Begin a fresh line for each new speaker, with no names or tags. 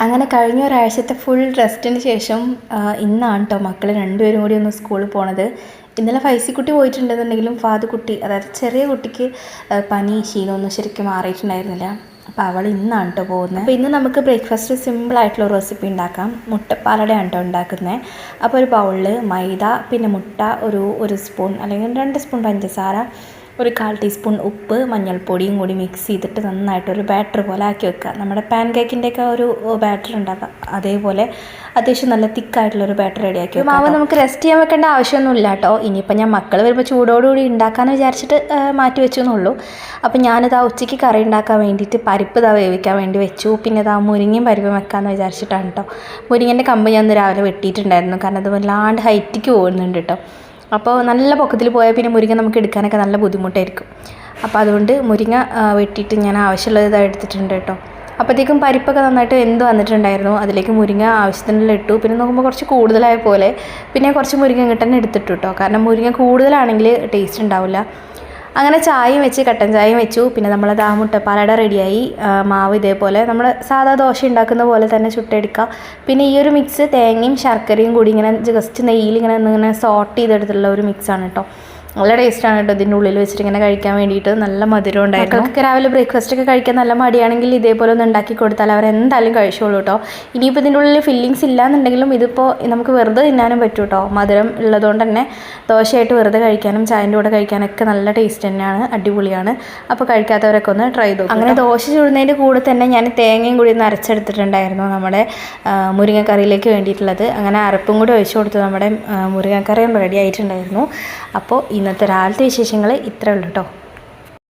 അങ്ങനെ കഴിഞ്ഞ ഒരാഴ്ചത്തെ ഫുൾ റെസ്റ്റിന് ശേഷം ഇന്നാണ് കേട്ടോ മക്കൾ രണ്ടുപേരും കൂടി ഒന്ന് സ്കൂളിൽ പോണത്. ഇന്നലെ ഫൈസിക്കുട്ടി പോയിട്ടുണ്ടെന്നുണ്ടെങ്കിലും ഫാദുക്കുട്ടി, അതായത് ചെറിയ കുട്ടിക്ക് പനി ക്ഷീണമൊന്നും ശരിക്കും മാറിയിട്ടുണ്ടായിരുന്നില്ല. അപ്പോൾ അവൾ ഇന്നാണ് കേട്ടോ പോകുന്നത്. അപ്പോൾ ഇന്ന് നമുക്ക് ബ്രേക്ക്ഫാസ്റ്റ് സിമ്പിളായിട്ടുള്ള ഒരു റെസിപ്പി ഉണ്ടാക്കാം. മുട്ടപ്പാലടയാണ് കേട്ടോ ഉണ്ടാക്കുന്നത്. അപ്പോൾ ഒരു ബൗളിൽ മൈദ, പിന്നെ മുട്ട, ഒരു സ്പൂൺ അല്ലെങ്കിൽ 2 സ്പൂൺ പഞ്ചസാര, ഒരു 1/4 ടീസ്പൂൺ ഉപ്പ്, മഞ്ഞൾപ്പൊടിയും കൂടി മിക്സ് ചെയ്തിട്ട് നന്നായിട്ടൊരു ബാറ്റർ പോലെ ആക്കി വെക്കുക. നമ്മുടെ പാൻ കേക്കിൻ്റെയൊക്കെ ഒരു ബാറ്റർ ഉണ്ടാക്കുക, അതേപോലെ അത്യാവശ്യം നല്ല തിക്കായിട്ടുള്ളൊരു ബാറ്റർ റെഡിയാക്കി വെക്കുക. മാവ് നമുക്ക് റെസ്റ്റ് ചെയ്യാൻ വെക്കേണ്ട ആവശ്യമൊന്നുമില്ല കേട്ടോ. ഇനിയിപ്പോൾ ഞാൻ മക്കൾ വരുമ്പോൾ ചൂടോടുകൂടി ഉണ്ടാക്കാമെന്ന് വിചാരിച്ചിട്ട് മാറ്റി വെച്ചു എന്നുള്ളൂ. അപ്പോൾ ഞാനിതാ ഉച്ചയ്ക്ക് കറി ഉണ്ടാക്കാൻ വേണ്ടിയിട്ട് പരിപ്പ് വേവിക്കാൻ വേണ്ടി വെച്ചു. പിന്നെ മുരിങ്ങയും പരിപ്പും വെക്കാമെന്ന് വിചാരിച്ചിട്ടാണ് കേട്ടോ. മുരിങ്ങൻ്റെ കമ്പ് ഞാൻ ഇന്ന് രാവിലെ വെട്ടിയിട്ടുണ്ടായിരുന്നു, കാരണം അത് വല്ലാണ്ട് ഹൈറ്റിക്ക് പോകുന്നുണ്ട് കേട്ടോ. അപ്പോൾ നല്ല പൊക്കത്തിൽ പോയാൽ പിന്നെ മുരിങ്ങ നമുക്ക് എടുക്കാനൊക്കെ നല്ല ബുദ്ധിമുട്ടായിരിക്കും. അപ്പോൾ അതുകൊണ്ട് മുരിങ്ങ വെട്ടിയിട്ട് ഞാൻ ആവശ്യമുള്ളത് ഇതാ എടുത്തിട്ടുണ്ട് കേട്ടോ. അപ്പോഴത്തേക്കും പരിപ്പൊക്കെ നന്നായിട്ട് വെന്ത് വന്നിട്ടുണ്ടായിരുന്നു. അതിലേക്ക് മുരിങ്ങ ആവശ്യത്തിനുള്ള ഇട്ടു. പിന്നെ നോക്കുമ്പോൾ കുറച്ച് കൂടുതലായ പോലെ പിന്നെ കുറച്ച് മുരിങ്ങ ഇങ്ങോട്ട് തന്നെ എടുത്തിട്ടു കേട്ടോ. കാരണം മുരിങ്ങ കൂടുതലാണെങ്കിൽ ടേസ്റ്റ് ഉണ്ടാവില്ല. അങ്ങനെ ചായയും വെച്ച്, കട്ടൻ ചായയും വെച്ചു. പിന്നെ നമ്മളത് ആ മുട്ടപ്പാലട റെഡിയായി. മാവ് ഇതേപോലെ നമ്മൾ സാധാ ദോശ ഉണ്ടാക്കുന്ന പോലെ തന്നെ ചുട്ടെടുക്കുക. പിന്നെ ഈ ഒരു മിക്സ് തേങ്ങയും ശർക്കരയും കൂടി ഇങ്ങനെ ജസ്റ്റ് നെയ്യിൽ ഇങ്ങനെ സോട്ട് ചെയ്തെടുത്തുള്ള ഒരു മിക്സാണ് കേട്ടോ. നല്ല ടേസ്റ്റാണ് കേട്ടോ. ഇതിൻ്റെ ഉള്ളിൽ വെച്ചിട്ട് ഇങ്ങനെ കഴിക്കാൻ വേണ്ടിയിട്ട് നല്ല മധുരം ഉണ്ടായിരുന്നു. മക്കൾക്ക് രാവിലെ ബ്രേക്ക്ഫാസ്റ്റ് ഒക്കെ കഴിക്കാൻ നല്ല മടിയാണെങ്കിൽ ഇതേപോലെ ഒന്ന് ഉണ്ടാക്കി കൊടുത്താൽ അവർ എന്തായാലും കഴിച്ചോളൂ കേട്ടോ. ഇനിയിപ്പോൾ ഇതിൻ്റെ ഉള്ളിൽ ഫില്ലിങ്സ് ഇല്ലാന്നുണ്ടെങ്കിലും ഇതിപ്പോൾ നമുക്ക് വെറുതെ തിന്നാനും പറ്റും കേട്ടോ. മധുരം ഉള്ളതുകൊണ്ട് തന്നെ ദോശയായിട്ട് വെറുതെ കഴിക്കാനും ചായൻ്റെ കൂടെ കഴിക്കാനൊക്കെ നല്ല ടേസ്റ്റ് തന്നെയാണ്, അടിപൊളിയാണ്. അപ്പോൾ കഴിക്കാത്തവരൊക്കെ ഒന്ന് ട്രൈ ചെയ്തു. അങ്ങനെ ദോശ ചുടുന്നതിൻ്റെ കൂടെ തന്നെ ഞാൻ തേങ്ങയും കൂടി ഒന്ന് അരച്ചെടുത്തിട്ടുണ്ടായിരുന്നു നമ്മുടെ മുരിങ്ങക്കറിയിലേക്ക് വേണ്ടിയിട്ടുള്ളത്. അങ്ങനെ അരപ്പും കൂടി ഒഴിച്ചു കൊടുത്തു. നമ്മുടെ മുരിങ്ങക്കറിയും റെഡി ആയിട്ടുണ്ടായിരുന്നു. അപ്പോൾ ഇന്നത്തെ രാവിലത്തെ വിശേഷങ്ങൾ ഇത്രയേ ഉള്ളൂ കേട്ടോ.